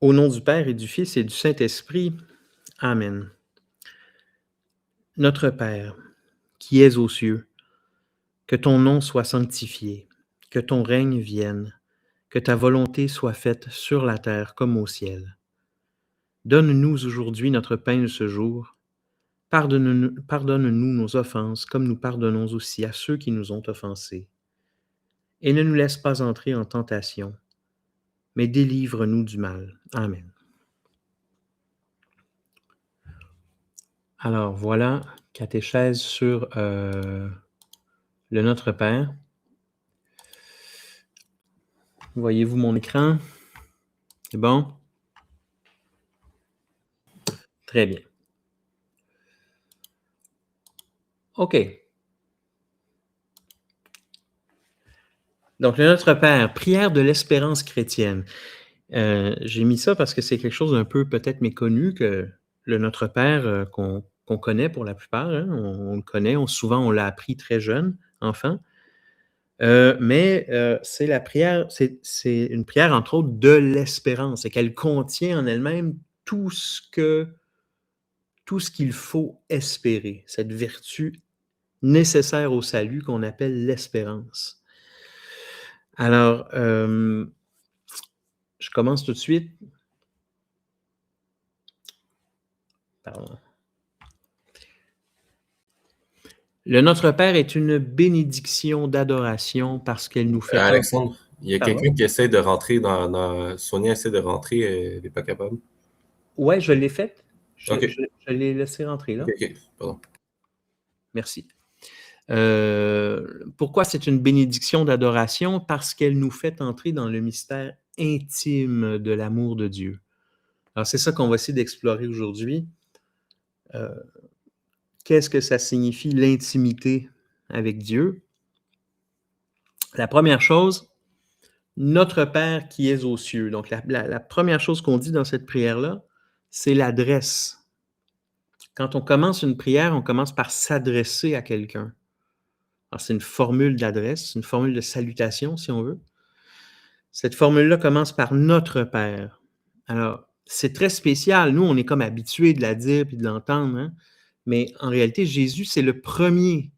Au nom du Père et du Fils et du Saint-Esprit. Amen. Notre Père, qui es aux cieux, que ton nom soit sanctifié, que ton règne vienne, que ta volonté soit faite sur la terre comme au ciel. Donne-nous aujourd'hui notre pain de ce jour. Pardonne-nous nos offenses, comme nous pardonnons aussi à ceux qui nous ont offensés. Et ne nous laisse pas entrer en tentation, mais délivre-nous du mal. Amen. Alors voilà, catéchèse sur le Notre Père. Voyez-vous mon écran? C'est bon? Très bien. OK. Donc, le Notre Père, prière de l'espérance chrétienne. J'ai mis ça parce que c'est quelque chose d'un peu peut-être méconnu que le Notre Père qu'on connaît pour la plupart. Hein, on le connaît, souvent on l'a appris très jeune, enfant. Mais c'est la prière, c'est une prière entre autres de l'espérance et qu'elle contient en elle-même tout ce qu'il faut espérer, cette vertu nécessaire au salut qu'on appelle l'espérance. Alors, je commence tout de suite. Pardon. Le Notre Père est une bénédiction d'adoration parce qu'elle nous fait... Alexandre, il y a Pardon? quelqu'un qui essaie de rentrer dans... Sonia essaie de rentrer, elle n'est pas capable. Ouais, je l'ai faite. OK. Je l'ai laissé rentrer là. OK, pardon. Merci. Pourquoi c'est une bénédiction d'adoration? Parce qu'elle nous fait entrer dans le mystère intime de l'amour de Dieu. Alors, c'est ça qu'on va essayer d'explorer aujourd'hui. Qu'est-ce que ça signifie, l'intimité avec Dieu? La première chose, notre Père qui es aux cieux. Donc, la première chose qu'on dit dans cette prière-là, c'est l'adresse. Quand on commence une prière, on commence par s'adresser à quelqu'un. Alors, c'est une formule d'adresse, une formule de salutation, si on veut. Cette formule-là commence par notre Père. Alors, c'est très spécial. Nous, on est comme habitués de la dire puis de l'entendre, hein? Mais en réalité, Jésus, c'est le premier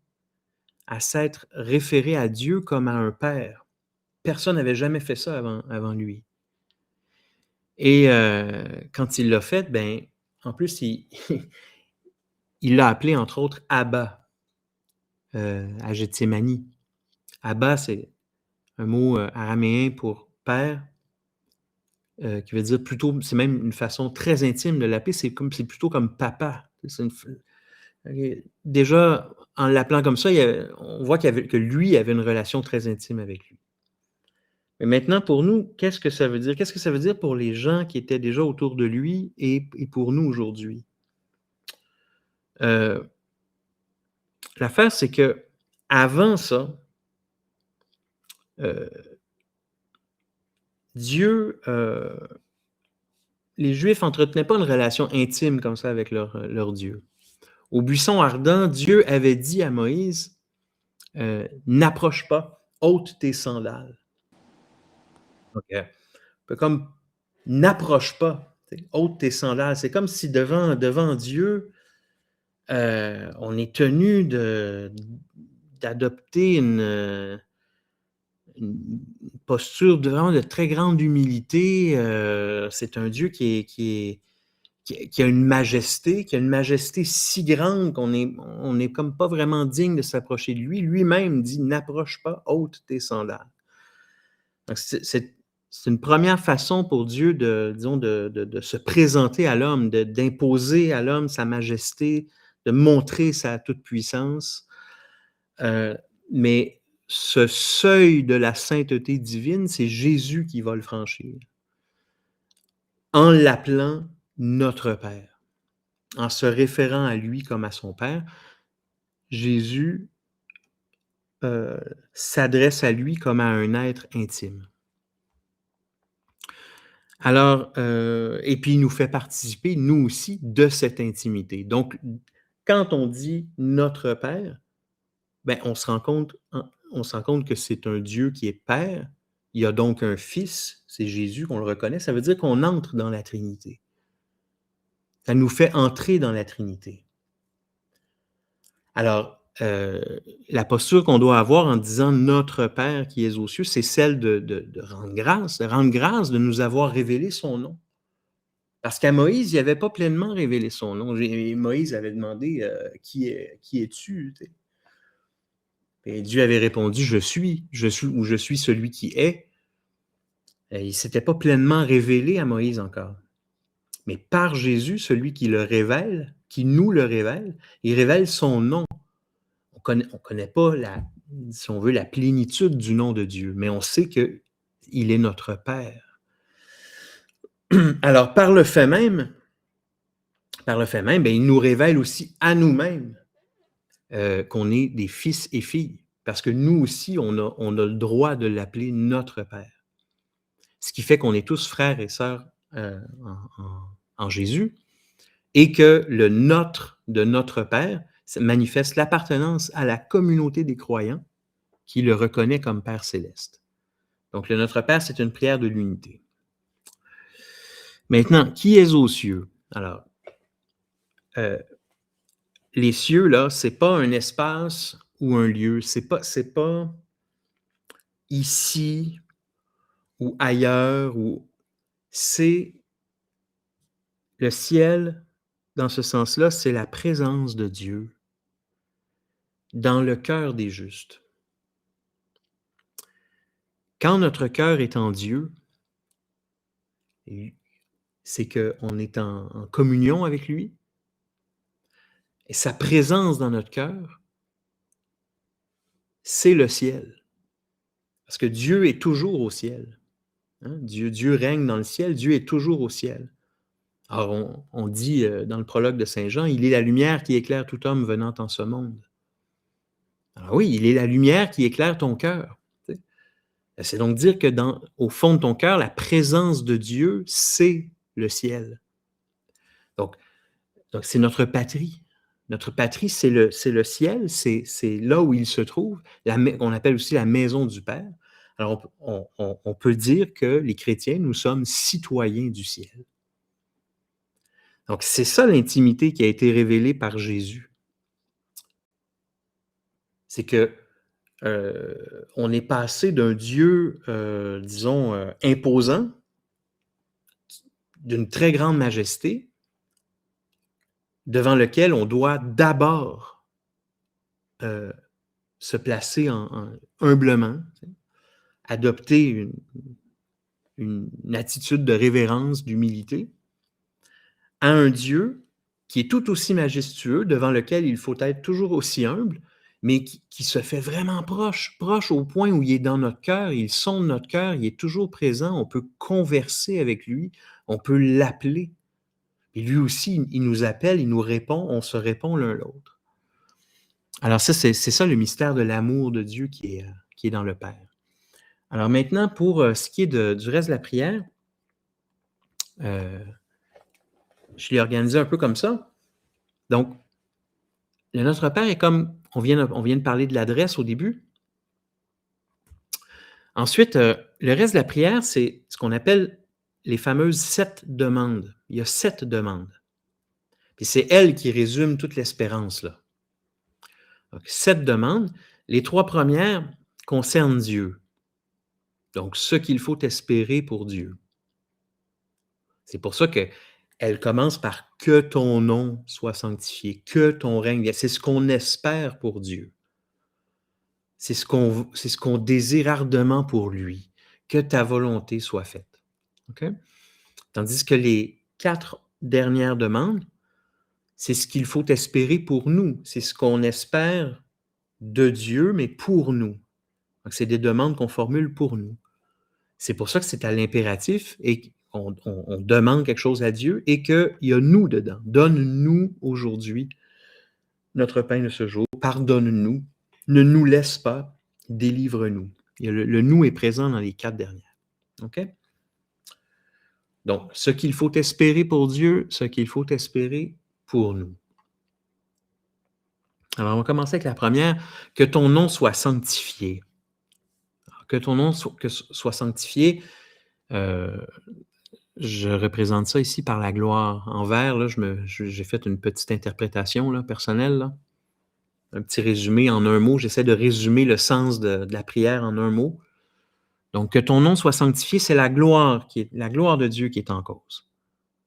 à s'être référé à Dieu comme à un Père. Personne n'avait jamais fait ça avant lui. Et quand il l'a fait, ben, en plus, il l'a appelé, entre autres, Abba, à Gethsémani. Abba, c'est un mot araméen pour père, qui veut dire plutôt, c'est même une façon très intime de l'appeler, c'est plutôt comme papa. Déjà, en l'appelant comme ça, on voit que lui avait une relation très intime avec lui. Mais maintenant, pour nous, qu'est-ce que ça veut dire? Qu'est-ce que ça veut dire pour les gens qui étaient déjà autour de lui et pour nous aujourd'hui? L'affaire, c'est que avant ça, Dieu, les Juifs n'entretenaient pas une relation intime comme ça avec leur Dieu. Au buisson ardent, Dieu avait dit à Moïse, n'approche pas, ôte tes sandales. Donc, un peu comme n'approche pas, ôte tes sandales. C'est comme si devant Dieu, on est tenu d'adopter une posture vraiment de très grande humilité. C'est un Dieu qui a une majesté, si grande qu'on est comme pas vraiment digne de s'approcher de lui. Lui-même dit, n'approche pas, ôte tes sandales. Donc, c'est une première façon pour Dieu de se présenter à l'homme, d'imposer à l'homme sa majesté, de montrer sa toute-puissance. Mais ce seuil de la sainteté divine, c'est Jésus qui va le franchir, en l'appelant notre Père. En se référant à lui comme à son Père, Jésus s'adresse à lui comme à un être intime. Alors, et puis il nous fait participer, nous aussi, de cette intimité. Donc, quand on dit notre Père, ben, on se rend compte que c'est un Dieu qui est Père, il y a donc un Fils, c'est Jésus qu'on le reconnaît, ça veut dire qu'on entre dans la Trinité. Ça nous fait entrer dans la Trinité. Alors, la posture qu'on doit avoir en disant « Notre Père qui es aux cieux », c'est celle de rendre grâce de nous avoir révélé son nom. Parce qu'à Moïse, il n'avait pas pleinement révélé son nom. Moïse avait demandé qui es-tu? Et Dieu avait répondu je suis ou je suis celui qui est. Et il ne s'était pas pleinement révélé à Moïse encore. Mais par Jésus, celui qui le révèle, qui nous le révèle, il révèle son nom. On connaît pas, si on veut, la plénitude du nom de Dieu, mais on sait qu'il est notre Père. Alors, par le fait même, ben, il nous révèle aussi à nous-mêmes qu'on est des fils et filles, parce que nous aussi, on a le droit de l'appeler notre Père. Ce qui fait qu'on est tous frères et sœurs en Jésus, et que le notre de notre Père manifeste l'appartenance à la communauté des croyants qui le reconnaît comme Père céleste. Donc, le Notre Père, c'est une prière de l'unité. Maintenant, qui est aux cieux? Alors, les cieux, là, c'est pas un espace ou un lieu. C'est pas ici ou ailleurs. C'est le ciel, dans ce sens-là, c'est la présence de Dieu dans le cœur des justes. Quand notre cœur est en Dieu, c'est qu'on est en communion avec lui, et sa présence dans notre cœur, c'est le ciel. Parce que Dieu est toujours au ciel. Hein? Dieu règne dans le ciel, Dieu est toujours au ciel. Alors, on dit dans le prologue de Saint Jean, « Il est la lumière qui éclaire tout homme venant en ce monde. » Alors oui, il est la lumière qui éclaire ton cœur. C'est donc dire que au fond de ton cœur, la présence de Dieu, c'est le ciel. Donc c'est notre patrie. Notre patrie, c'est le ciel, c'est là où il se trouve, qu'on appelle aussi la maison du Père. Alors, on peut dire que les chrétiens, nous sommes citoyens du ciel. Donc, c'est ça l'intimité qui a été révélée par Jésus. C'est que on est passé d'un Dieu, disons, imposant, d'une très grande majesté, devant lequel on doit d'abord se placer humblement, adopter une attitude de révérence, d'humilité, à un Dieu qui est tout aussi majestueux, devant lequel il faut être toujours aussi humble, mais qui se fait vraiment proche au point où il est dans notre cœur, il sonde notre cœur, il est toujours présent, on peut converser avec lui, on peut l'appeler. Et lui aussi, il nous appelle, il nous répond, on se répond l'un l'autre. Alors ça, c'est ça le mystère de l'amour de Dieu qui est dans le Père. Alors maintenant, pour ce qui est du reste de la prière, je l'ai organisé un peu comme ça. Donc, le Notre Père est comme, on vient de parler de l'adresse au début. Ensuite, le reste de la prière, c'est ce qu'on appelle les fameuses 7 demandes. Il y a 7 demandes. Puis c'est elles qui résument toute l'espérance, là. Donc, 7 demandes. Les 3 premières concernent Dieu. Donc, ce qu'il faut espérer pour Dieu. C'est pour ça qu'elle commence par « que ton nom soit sanctifié »,« que ton règne ». C'est ce qu'on espère pour Dieu. C'est ce qu'on désire ardemment pour lui. Que ta volonté soit faite. Okay? Tandis que les 4 dernières demandes, c'est ce qu'il faut espérer pour nous. C'est ce qu'on espère de Dieu, mais pour nous. Donc, c'est des demandes qu'on formule pour nous. C'est pour ça que c'est à l'impératif et qu'on demande quelque chose à Dieu et qu'il y a nous dedans. Donne-nous aujourd'hui notre pain de ce jour. Pardonne-nous. Ne nous laisse pas. Délivre-nous. Le nous est présent dans les 4 dernières. OK? Donc, ce qu'il faut espérer pour Dieu, ce qu'il faut espérer pour nous. Alors, on va commencer avec la première. Que ton nom soit sanctifié. Alors, que ton nom soit sanctifié, je représente ça ici par la gloire. En vert, là, j'ai fait une petite interprétation là, personnelle, là. Un petit résumé en un mot. J'essaie de résumer le sens de la prière en un mot. Donc, que ton nom soit sanctifié, c'est la gloire de Dieu qui est en cause.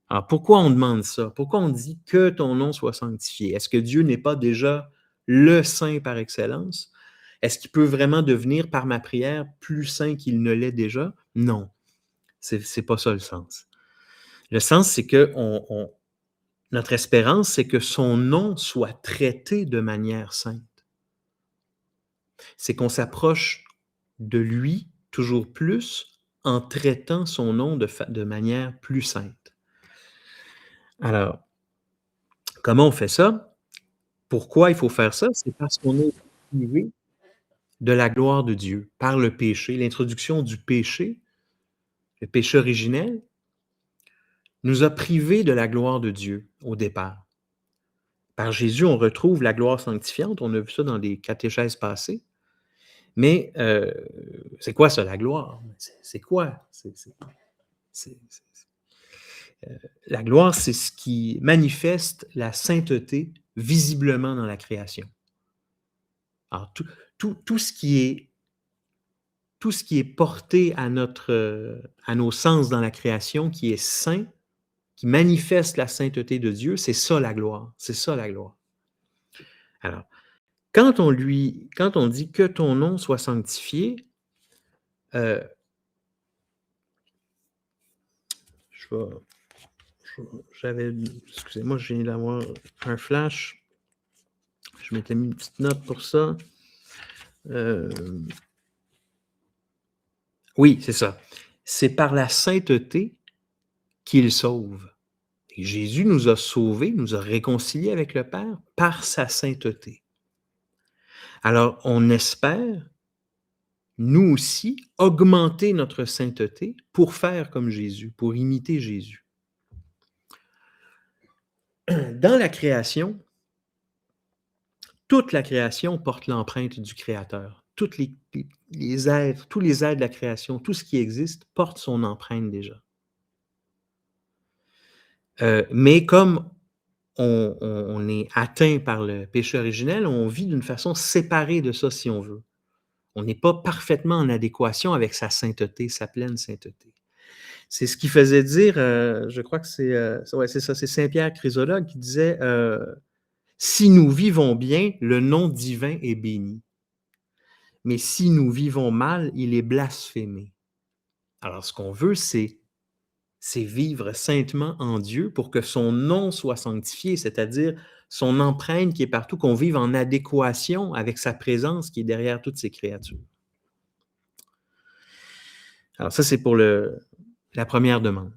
Alors, pourquoi on demande ça? Pourquoi on dit que ton nom soit sanctifié? Est-ce que Dieu n'est pas déjà le saint par excellence? Est-ce qu'il peut vraiment devenir, par ma prière, plus saint qu'il ne l'est déjà? Non, c'est pas ça le sens. Le sens, c'est que notre espérance, c'est que son nom soit traité de manière sainte. C'est qu'on s'approche de lui toujours plus en traitant son nom de manière plus sainte. Alors, comment on fait ça? Pourquoi il faut faire ça? C'est parce qu'on est privé de la gloire de Dieu par le péché. L'introduction du péché, le péché originel, nous a privés de la gloire de Dieu au départ. Par Jésus, on retrouve la gloire sanctifiante. On a vu ça dans des catéchèses passées. Mais c'est quoi ça, la gloire? C'est quoi? La gloire, c'est ce qui manifeste la sainteté visiblement dans la création. Alors, tout ce qui est porté à nos sens dans la création, qui est saint, qui manifeste la sainteté de Dieu, c'est ça la gloire. C'est ça la gloire. Alors, quand on dit que ton nom soit sanctifié, excusez-moi, je viens d'avoir un flash. Je m'étais mis une petite note pour ça. Oui, c'est ça. C'est par la sainteté qu'il sauve. Et Jésus nous a sauvés, nous a réconciliés avec le Père par sa sainteté. Alors, on espère, nous aussi, augmenter notre sainteté pour faire comme Jésus, pour imiter Jésus. Dans la création, toute la création porte l'empreinte du Créateur. Tous les êtres de la création, tout ce qui existe, porte son empreinte déjà. Mais comme on est atteint par le péché originel, on vit d'une façon séparée de ça, si on veut. On n'est pas parfaitement en adéquation avec sa sainteté, sa pleine sainteté. C'est ce qui faisait dire, je crois que c'est ça, c'est Saint Pierre Chrysologue qui disait si nous vivons bien, le nom divin est béni. Mais si nous vivons mal, il est blasphémé. Alors, ce qu'on veut, c'est vivre saintement en Dieu pour que son nom soit sanctifié, c'est-à-dire son empreinte qui est partout, qu'on vive en adéquation avec sa présence qui est derrière toutes ces créatures. Alors ça, c'est pour la première demande.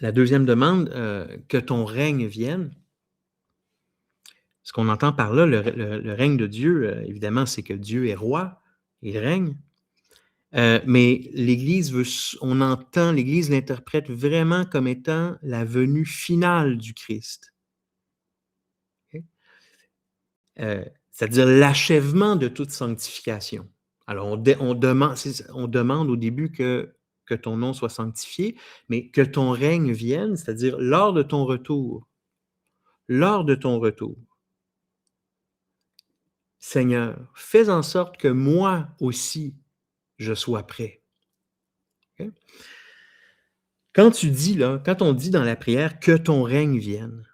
La deuxième demande, que ton règne vienne. Ce qu'on entend par là, le règne de Dieu, évidemment, c'est que Dieu est roi, il règne. Mais l'Église l'Église l'interprète vraiment comme étant la venue finale du Christ. Okay? C'est-à-dire l'achèvement de toute sanctification. Alors, on demande au début que ton nom soit sanctifié, mais que ton règne vienne, c'est-à-dire lors de ton retour. Lors de ton retour. Seigneur, fais en sorte que moi aussi, je sois prêt. Okay? Quand on dit dans la prière que ton règne vienne,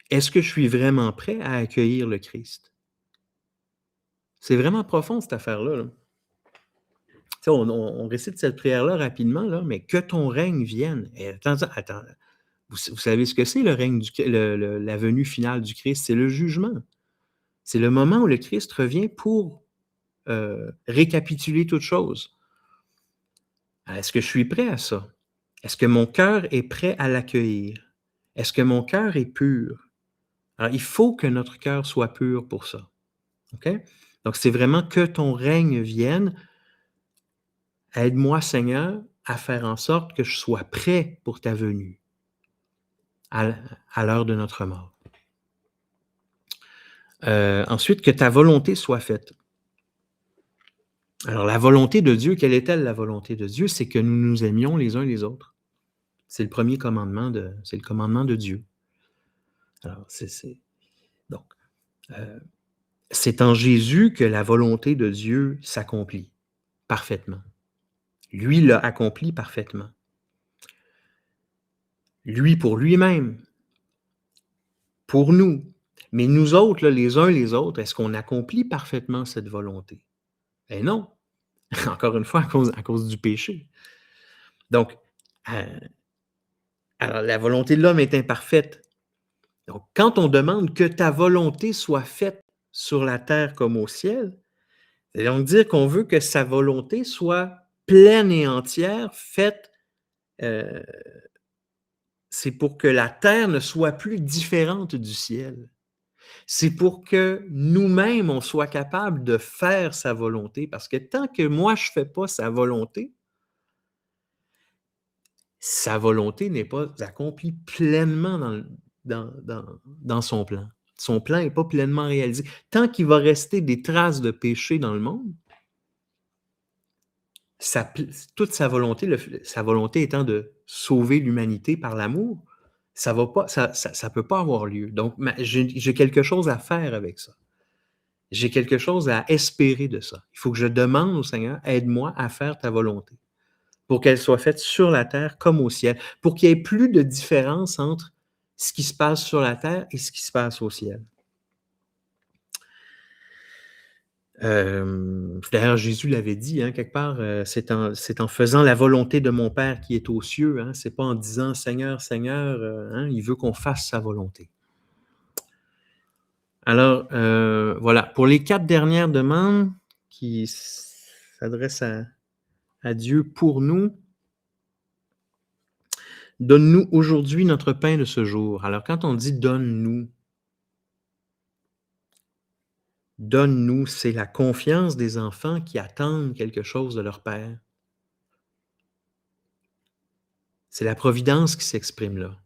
est-ce que je suis vraiment prêt à accueillir le Christ? C'est vraiment profond, cette affaire-là. Là. On récite cette prière-là rapidement, là, mais que ton règne vienne. Et attends. Vous savez ce que c'est le règne, la venue finale du Christ? C'est le jugement. C'est le moment où le Christ revient pour récapituler toute chose. Est-ce que je suis prêt à ça? Est-ce que mon cœur est prêt à l'accueillir? Est-ce que mon cœur est pur? Alors, il faut que notre cœur soit pur pour ça. OK? Donc, c'est vraiment que ton règne vienne. Aide-moi, Seigneur, à faire en sorte que je sois prêt pour ta venue à l'heure de notre mort. Ensuite, que ta volonté soit faite. Alors, la volonté de Dieu, quelle est-elle la volonté de Dieu? C'est que nous nous aimions les uns les autres. C'est le premier commandement c'est le commandement de Dieu. Alors, donc, euh, c'est en Jésus que la volonté de Dieu s'accomplit parfaitement. Lui l'a accompli parfaitement. Lui pour lui-même, pour nous. Mais nous autres, là, les uns les autres, est-ce qu'on accomplit parfaitement cette volonté? Eh non. Encore une fois, à cause du péché. Donc, alors la volonté de l'homme est imparfaite. Donc, quand on demande que ta volonté soit faite sur la terre comme au ciel, c'est donc dire qu'on veut que sa volonté soit pleine et entière, faite, c'est pour que la terre ne soit plus différente du ciel. C'est pour que nous-mêmes, on soit capable de faire sa volonté, parce que tant que moi, je ne fais pas sa volonté n'est pas accomplie pleinement dans son plan. Son plan n'est pas pleinement réalisé. Tant qu'il va rester des traces de péché dans le monde, toute sa volonté étant de sauver l'humanité par l'amour, ça peut pas avoir lieu. Donc, j'ai quelque chose à faire avec ça. J'ai quelque chose à espérer de ça. Il faut que je demande au Seigneur, aide-moi à faire ta volonté, pour qu'elle soit faite sur la terre comme au ciel, pour qu'il n'y ait plus de différence entre ce qui se passe sur la terre et ce qui se passe au ciel. D'ailleurs, Jésus l'avait dit, hein, quelque part, c'est en faisant la volonté de mon Père qui est aux cieux, hein, c'est pas en disant « Seigneur, Seigneur hein, », il veut qu'on fasse sa volonté. Alors, voilà, pour les 4 dernières demandes qui s'adressent à Dieu pour nous, « Donne-nous aujourd'hui notre pain de ce jour ». Alors, quand on dit « donne-nous », donne-nous, c'est la confiance des enfants qui attendent quelque chose de leur Père. C'est la providence qui s'exprime là.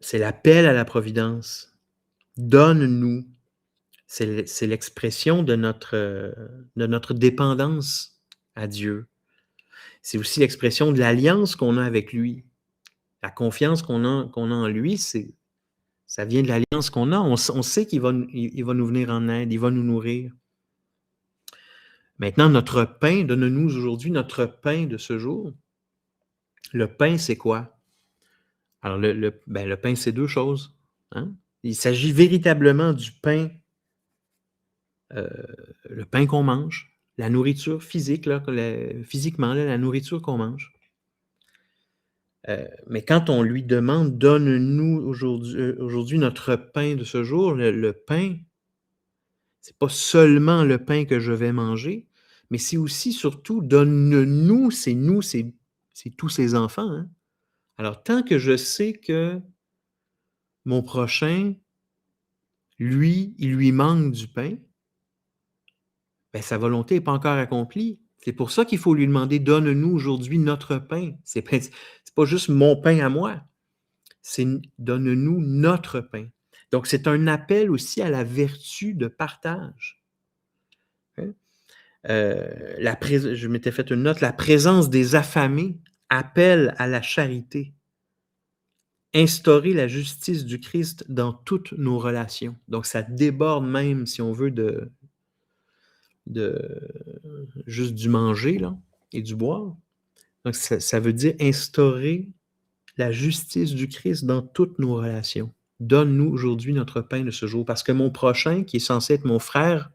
C'est l'appel à la providence. Donne-nous. C'est l'expression de notre dépendance à Dieu. C'est aussi l'expression de l'alliance qu'on a avec lui. La confiance qu'on a en lui, ça vient de l'alliance qu'on a. On sait qu'il va nous venir en aide, il va nous nourrir. Maintenant, notre pain, donne-nous aujourd'hui notre pain de ce jour. Le pain, c'est quoi? Alors, le pain, c'est 2 choses. Hein? Il s'agit véritablement du pain, le pain qu'on mange, la nourriture physique, là, physiquement, là, la nourriture qu'on mange. Mais quand on lui demande « Donne-nous aujourd'hui notre pain de ce jour », le pain, c'est pas seulement le pain que je vais manger, mais c'est aussi, surtout, donne-nous, c'est nous, c'est tous ses enfants. Hein? Alors, tant que je sais que mon prochain, lui, il lui manque du pain, ben, sa volonté n'est pas encore accomplie. C'est pour ça qu'il faut lui demander « Donne-nous aujourd'hui notre pain ». C'est pas juste mon pain à moi, c'est « Donne-nous notre pain ». Donc, c'est un appel aussi à la vertu de partage. Hein? Je m'étais fait une note, la présence des affamés appelle à la charité. Instaurer la justice du Christ dans toutes nos relations. Donc, ça déborde même, si on veut, de juste du manger là, et du boire. Donc, ça veut dire instaurer la justice du Christ dans toutes nos relations. Donne-nous aujourd'hui notre pain de ce jour, parce que mon prochain, qui est censé être mon frère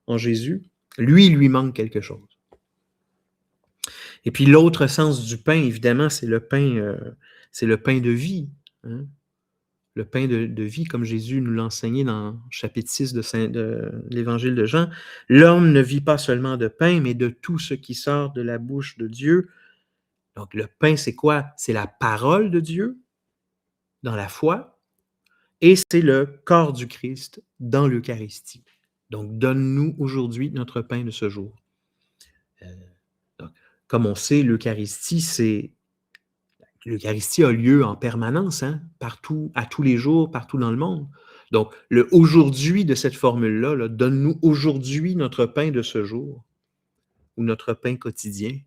en Jésus, lui, il lui manque quelque chose. Et puis l'autre sens du pain, évidemment, c'est le pain de vie. Hein? Le pain de vie, comme Jésus nous l'a enseigné dans le chapitre 6 de l'Évangile de Jean. L'homme ne vit pas seulement de pain, mais de tout ce qui sort de la bouche de Dieu. Donc le pain, c'est quoi? C'est la parole de Dieu dans la foi, et c'est le corps du Christ dans l'Eucharistie. Donc, donne-nous aujourd'hui notre pain de ce jour. Donc, comme on sait, l'Eucharistie a lieu en permanence, hein, partout, à tous les jours, partout dans le monde. Donc, le aujourd'hui de cette formule-là, là, donne-nous aujourd'hui notre pain de ce jour ou notre pain quotidien.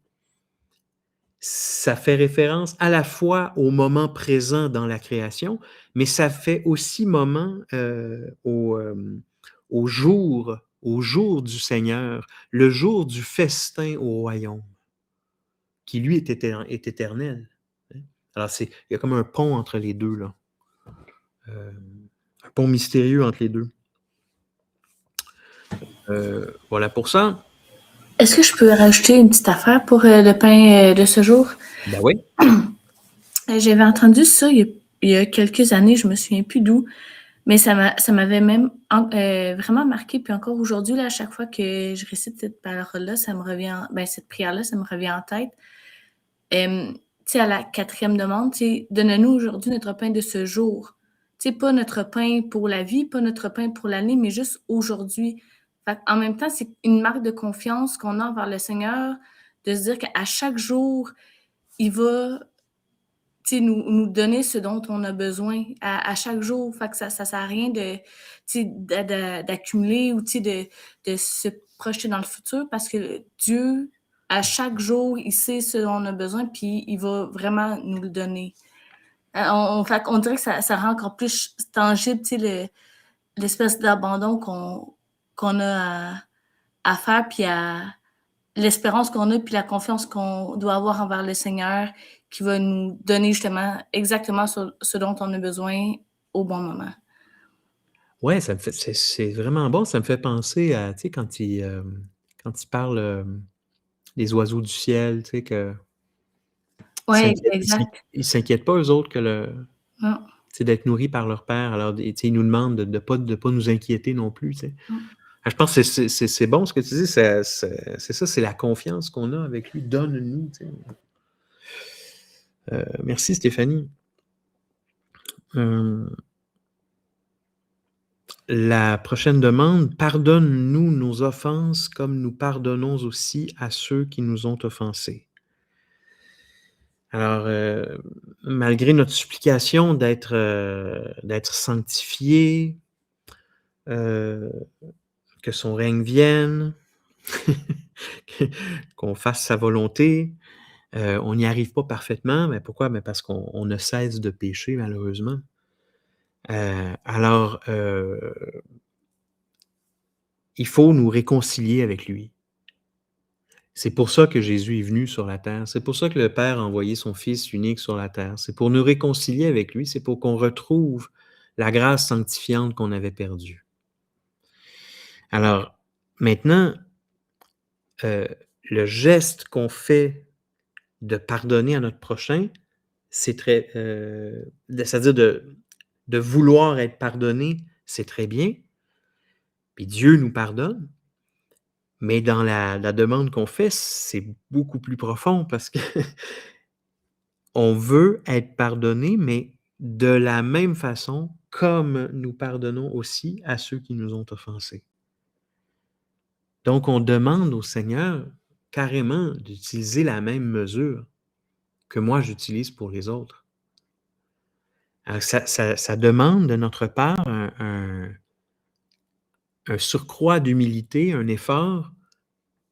Ça fait référence à la fois au moment présent dans la création, mais ça fait aussi au jour du Seigneur, le jour du festin au royaume, qui lui est éternel. Alors, il y a comme un pont entre les deux, là. Un pont mystérieux entre les deux. Voilà pour ça. Est-ce que je peux rajouter une petite affaire pour le pain de ce jour? Ben oui. J'avais entendu ça il y a quelques années, je me souviens plus d'où, mais ça m'avait même vraiment marqué. Puis encore aujourd'hui, là, à chaque fois que je récite cette parole-là, cette prière-là, ça me revient en tête. Tu sais, à la 4e demande, donne-nous aujourd'hui notre pain de ce jour. Tu sais, pas notre pain pour la vie, pas notre pain pour l'année, mais juste aujourd'hui. En même temps, c'est une marque de confiance qu'on a envers le Seigneur, de se dire qu'à chaque jour, il va nous donner ce dont on a besoin à chaque jour. Fait que ça sert à rien d'accumuler ou de se projeter dans le futur parce que Dieu, à chaque jour, il sait ce dont on a besoin puis il va vraiment nous le donner. On dirait que ça rend encore plus tangible l'espèce d'abandon qu'on a à faire puis l'espérance qu'on a puis la confiance qu'on doit avoir envers le Seigneur qui va nous donner justement exactement ce dont on a besoin au bon moment. Ouais, c'est vraiment bon. Ça me fait penser à, tu sais, quand il parle des oiseaux du ciel, tu sais, que Oui, exact. ils s'inquiètent pas, eux autres, Non. d'être nourris par leur Père. Alors, tu sais, ils nous demandent de pas nous inquiéter non plus, tu sais. Je pense que c'est bon ce que tu dis, c'est ça, c'est la confiance qu'on a avec lui. Donne-nous, tu sais. Merci Stéphanie. La prochaine demande, pardonne-nous nos offenses comme nous pardonnons aussi à ceux qui nous ont offensés. Alors, malgré notre supplication d'être sanctifié, que son règne vienne, qu'on fasse sa volonté, on n'y arrive pas parfaitement. Mais pourquoi? Mais parce qu'on ne cesse de pécher, malheureusement. Alors, il faut nous réconcilier avec lui. C'est pour ça que Jésus est venu sur la terre. C'est pour ça que le Père a envoyé son Fils unique sur la terre. C'est pour nous réconcilier avec lui. C'est pour qu'on retrouve la grâce sanctifiante qu'on avait perdue. Alors, maintenant, le geste qu'on fait de pardonner à notre prochain, c'est c'est-à-dire de vouloir être pardonné, c'est très bien. Puis Dieu nous pardonne. Mais dans la demande qu'on fait, c'est beaucoup plus profond parce que on veut être pardonné, mais de la même façon comme nous pardonnons aussi à ceux qui nous ont offensés. Donc, on demande au Seigneur carrément d'utiliser la même mesure que moi j'utilise pour les autres. Alors, ça demande de notre part un surcroît d'humilité, un effort.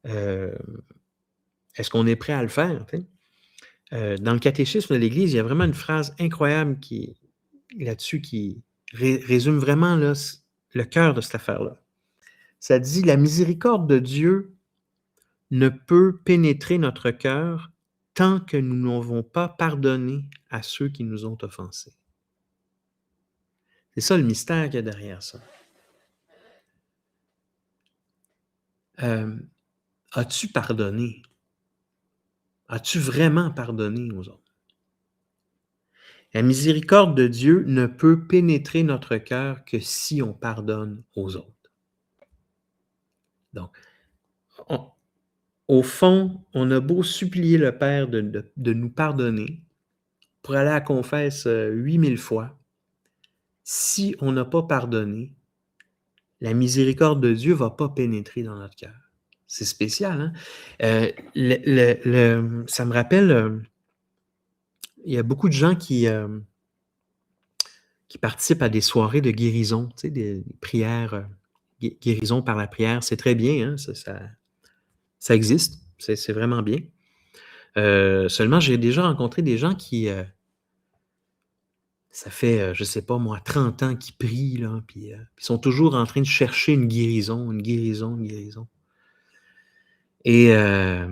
Est-ce qu'on est prêt à le faire? Dans le catéchisme de l'Église, il y a vraiment une phrase incroyable là-dessus qui résume vraiment là, le cœur de cette affaire-là. Ça dit « La miséricorde de Dieu ne peut pénétrer notre cœur tant que nous n'avons pas pardonné à ceux qui nous ont offensés. » C'est ça le mystère qu'il y a derrière ça. As-tu pardonné? As-tu vraiment pardonné aux autres? La miséricorde de Dieu ne peut pénétrer notre cœur que si on pardonne aux autres. Donc, au fond, on a beau supplier le Père de nous pardonner, pour aller à la confesse 8000 fois, si on n'a pas pardonné, la miséricorde de Dieu ne va pas pénétrer dans notre cœur. C'est spécial, hein? Ça me rappelle, il y a beaucoup de gens qui qui participent à des soirées de guérison, tu sais, des prières, guérison par la prière. C'est très bien, hein, ça existe, c'est vraiment bien. Seulement, j'ai déjà rencontré des gens qui, ça fait, je sais pas moi, 30 ans qu'ils prient, là, puis ils sont toujours en train de chercher une guérison, une guérison, une guérison. Et je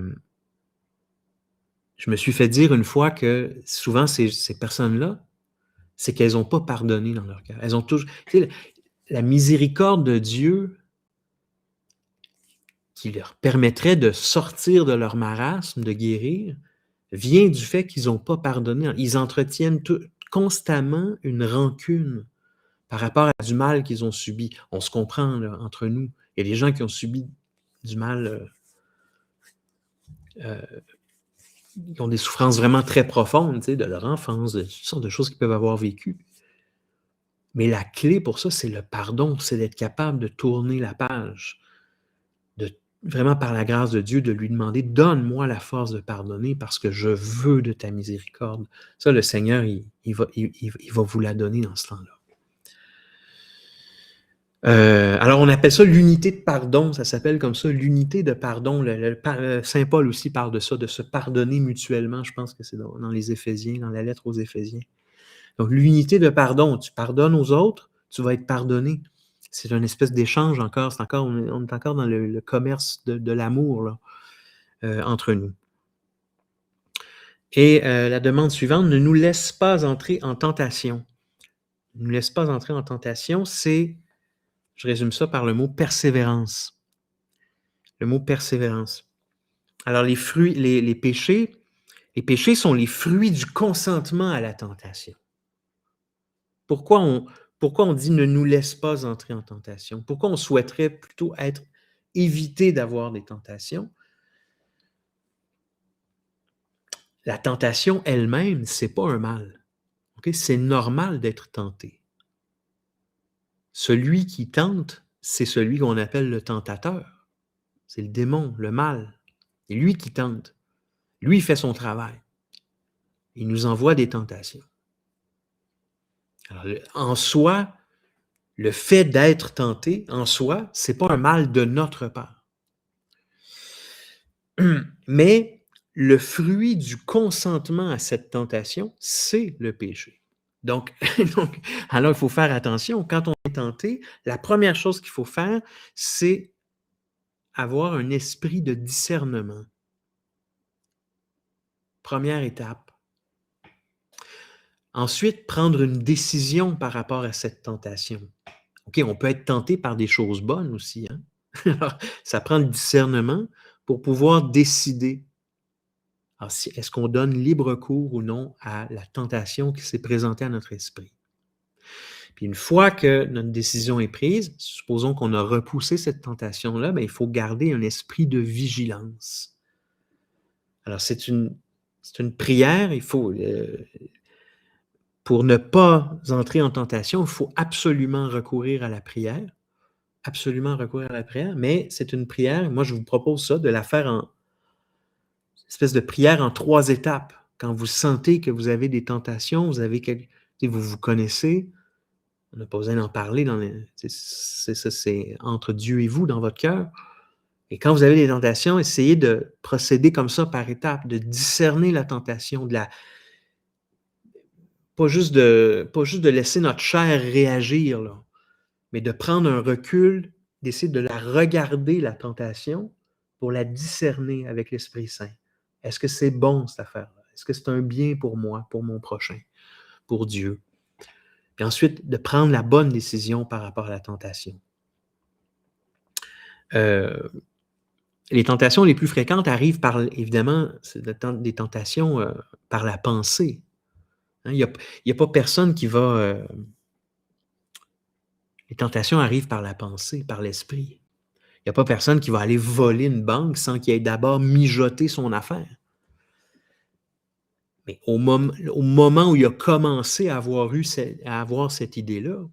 me suis fait dire une fois que souvent, ces personnes-là, c'est qu'elles n'ont pas pardonné dans leur cœur. Elles ont toujours... Tu sais, la miséricorde de Dieu qui leur permettrait de sortir de leur marasme, de guérir, vient du fait qu'ils n'ont pas pardonné. Ils entretiennent constamment une rancune par rapport à du mal qu'ils ont subi. On se comprend là, entre nous. Il y a des gens qui ont subi du mal, qui ont des souffrances vraiment très profondes, tu sais, de leur enfance, de toutes sortes de choses qu'ils peuvent avoir vécues. Mais la clé pour ça, c'est le pardon, c'est d'être capable de tourner la page, de vraiment par la grâce de Dieu, de lui demander « Donne-moi la force de pardonner parce que je veux de ta miséricorde. » Ça, le Seigneur, il va vous la donner dans ce temps-là. Alors, on appelle ça l'unité de pardon, ça s'appelle comme ça, l'unité de pardon. Saint Paul aussi parle de ça, de se pardonner mutuellement, je pense que c'est dans les Éphésiens, dans la lettre aux Éphésiens. Donc, l'unité de pardon, tu pardonnes aux autres, tu vas être pardonné. C'est une espèce d'échange encore, on est encore dans le commerce de l'amour là, entre nous. Et la demande suivante, ne nous laisse pas entrer en tentation. Ne nous laisse pas entrer en tentation, c'est, je résume ça par le mot persévérance. Le mot persévérance. Alors, les péchés sont les fruits du consentement à la tentation. Pourquoi on dit ne nous laisse pas entrer en tentation? Pourquoi on souhaiterait plutôt éviter d'avoir des tentations? La tentation elle-même, c'est pas un mal. Okay? C'est normal d'être tenté. Celui qui tente, c'est celui qu'on appelle le tentateur. C'est le démon, le mal. C'est lui qui tente. Lui, il fait son travail. Il nous envoie des tentations. Alors, en soi, le fait d'être tenté, en soi, c'est pas un mal de notre part. Mais le fruit du consentement à cette tentation, c'est le péché. Donc, alors il faut faire attention. Quand on est tenté, la première chose qu'il faut faire, c'est avoir un esprit de discernement. Première étape. Ensuite, prendre une décision par rapport à cette tentation. OK, on peut être tenté par des choses bonnes aussi. Hein? Alors, ça prend le discernement pour pouvoir décider. Alors, est-ce qu'on donne libre cours ou non à la tentation qui s'est présentée à notre esprit? Puis une fois que notre décision est prise, supposons qu'on a repoussé cette tentation-là, bien, il faut garder un esprit de vigilance. Alors, c'est une prière, il faut... pour ne pas entrer en tentation, il faut absolument recourir à la prière. Absolument recourir à la prière, mais c'est une prière, moi je vous propose ça, de la faire en espèce de prière en 3 étapes. Quand vous sentez que vous avez des tentations, vous vous connaissez, on n'a pas besoin d'en parler, c'est entre Dieu et vous dans votre cœur. Et quand vous avez des tentations, essayez de procéder comme ça par étapes, de discerner la tentation, pas juste de laisser notre chair réagir, là, mais de prendre un recul, d'essayer de la regarder, la tentation, pour la discerner avec l'Esprit Saint. Est-ce que c'est bon, cette affaire-là? Est-ce que c'est un bien pour moi, pour mon prochain, pour Dieu? Puis ensuite, de prendre la bonne décision par rapport à la tentation. Les tentations les plus fréquentes arrivent évidemment, c'est des tentations par la pensée. Hein, il n'y a pas personne qui va... les tentations arrivent par la pensée, par l'esprit. Il n'y a pas personne qui va aller voler une banque sans qu'il ait d'abord mijoté son affaire. Mais au moment où il a commencé à avoir cette idée-là,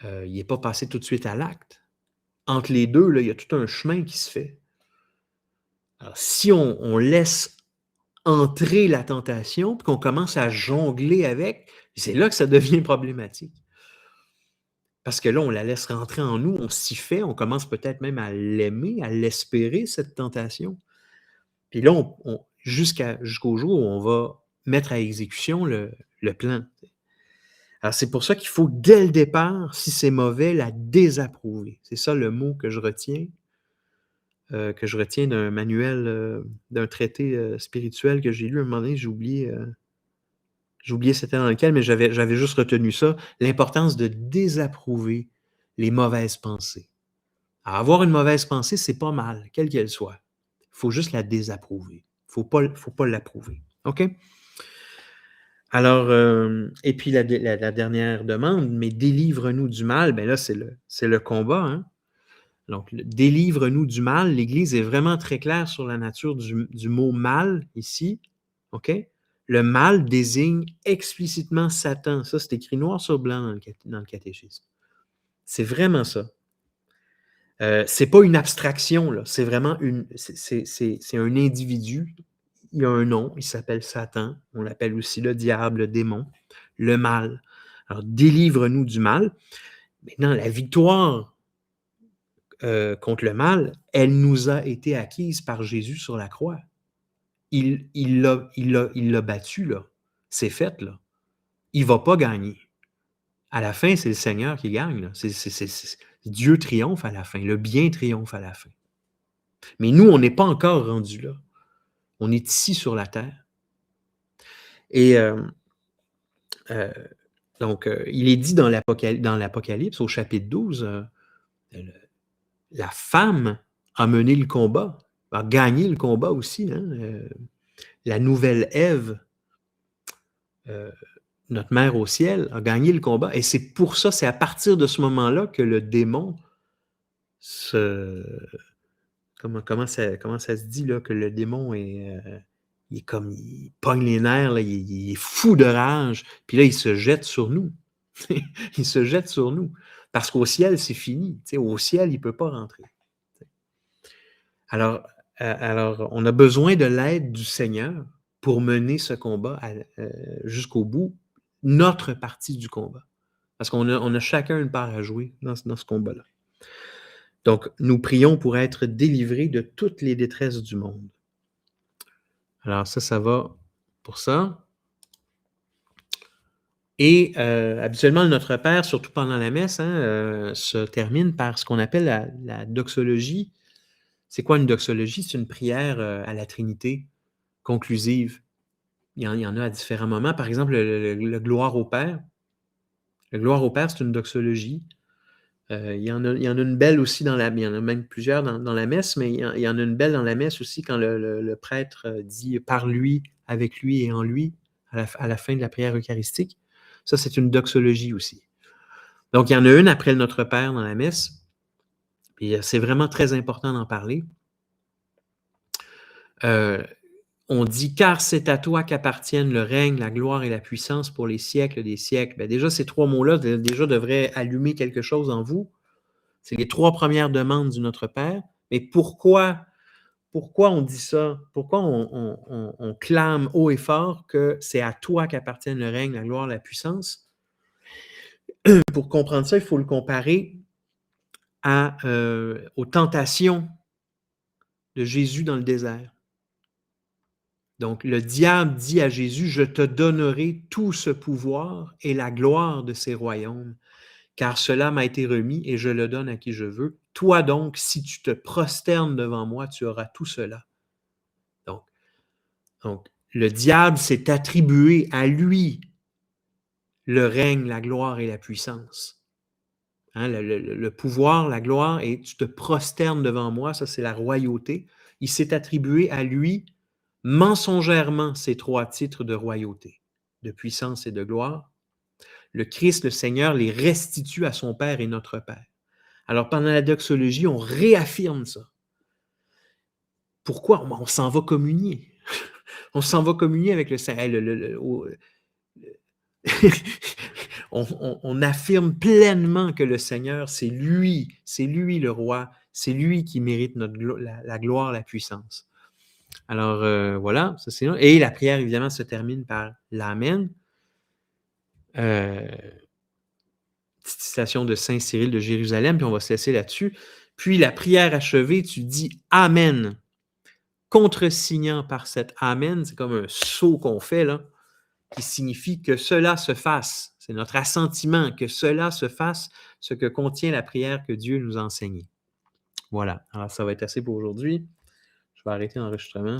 il n'est pas passé tout de suite à l'acte. Entre les deux, il y a tout un chemin qui se fait. Alors, si on laisse entrer la tentation, puis qu'on commence à jongler avec, c'est là que ça devient problématique. Parce que là, on la laisse rentrer en nous, on s'y fait, on commence peut-être même à l'aimer, à l'espérer, cette tentation. Puis là, jusqu'au jour où on va mettre à exécution le plan. Alors, c'est pour ça qu'il faut, dès le départ, si c'est mauvais, la désapprouver. C'est ça le mot que je retiens d'un manuel, d'un traité spirituel que j'ai lu à un moment donné. J'ai oublié c'était dans lequel, mais j'avais juste retenu ça. L'importance de désapprouver les mauvaises pensées. Alors, avoir une mauvaise pensée, c'est pas mal, quelle qu'elle soit. Il faut juste la désapprouver. Il ne faut pas l'approuver. OK? Alors, et puis la dernière demande, mais délivre-nous du mal, bien là, c'est le combat. Hein? Donc, délivre-nous du mal. L'Église est vraiment très claire sur la nature du mot mal ici. OK? Le mal désigne explicitement Satan. Ça, c'est écrit noir sur blanc dans le catéchisme. C'est vraiment ça. C'est pas une abstraction, là. C'est vraiment c'est un individu. Il a un nom, il s'appelle Satan. On l'appelle aussi le diable, le démon, le mal. Alors, délivre-nous du mal. Maintenant, la victoire contre le mal, elle nous a été acquise par Jésus sur la croix. Il l'a battu, là. C'est fait, là. Il ne va pas gagner. À la fin, c'est le Seigneur qui gagne. Là. Dieu triomphe à la fin. Le bien triomphe à la fin. Mais nous, on n'est pas encore rendus là. On est ici sur la terre. Et donc, il est dit dans l'Apocalypse, au chapitre 12, la femme a mené le combat, a gagné le combat aussi. Hein? La nouvelle Ève, notre mère au ciel, a gagné le combat. Et c'est pour ça, c'est à partir de ce moment-là que le démon comment ça se dit, là, que le démon il pogne les nerfs, là, il est fou de rage, puis là, il se jette sur nous. Il se jette sur nous. Parce qu'au ciel, c'est fini. Au ciel, il ne peut pas rentrer. Alors, on a besoin de l'aide du Seigneur pour mener ce combat jusqu'au bout, notre partie du combat. Parce qu'on a chacun une part à jouer dans ce combat-là. Donc, nous prions pour être délivrés de toutes les détresses du monde. Alors, ça va pour ça. Et habituellement, le Notre Père, surtout pendant la messe, se termine par ce qu'on appelle la doxologie. C'est quoi une doxologie? C'est une prière à la Trinité conclusive. Il y en a à différents moments. Par exemple, le Gloire au Père. Le Gloire au Père, c'est une doxologie. Il y en a une belle aussi il y en a même plusieurs dans la messe, mais il y en a une belle dans la messe aussi quand le prêtre dit « par lui, avec lui et en lui » à la fin de la prière eucharistique. Ça, c'est une doxologie aussi. Donc, il y en a une après le Notre Père dans la messe. Puis c'est vraiment très important d'en parler. On dit « car c'est à toi qu'appartiennent le règne, la gloire et la puissance pour les siècles des siècles ». Bien, déjà, ces trois mots-là déjà devraient allumer quelque chose en vous. C'est les trois premières demandes du Notre Père. Mais pourquoi on dit ça? Pourquoi on clame haut et fort que c'est à toi qu'appartiennent le règne, la gloire, la puissance? Pour comprendre ça, il faut le comparer aux tentations de Jésus dans le désert. Donc, le diable dit à Jésus, « Je te donnerai tout ce pouvoir et la gloire de ces royaumes, car cela m'a été remis et je le donne à qui je veux. Toi donc, si tu te prosternes devant moi, tu auras tout cela. » Donc, le diable s'est attribué à lui le règne, la gloire et la puissance. Hein, le pouvoir, la gloire, et tu te prosternes devant moi, ça c'est la royauté. Il s'est attribué à lui mensongèrement ces trois titres de royauté, de puissance et de gloire. Le Christ, le Seigneur, les restitue à son Père et notre Père. Alors, pendant la doxologie, on réaffirme ça. Pourquoi? On s'en va communier. On s'en va communier avec le Seigneur. On affirme pleinement que le Seigneur, c'est lui le roi, c'est lui qui mérite la gloire, la puissance. Alors, voilà, ça c'est long. Et la prière, évidemment, se termine par l'Amen. Petite citation de Saint Cyril de Jérusalem, puis on va se laisser là-dessus. Puis la prière achevée, tu dis Amen. Contresignant par cet Amen, c'est comme un saut qu'on fait là, qui signifie que cela se fasse. C'est notre assentiment, que cela se fasse, ce que contient la prière que Dieu nous a enseignée. Voilà. Alors, ça va être assez pour aujourd'hui. Je vais arrêter l'enregistrement.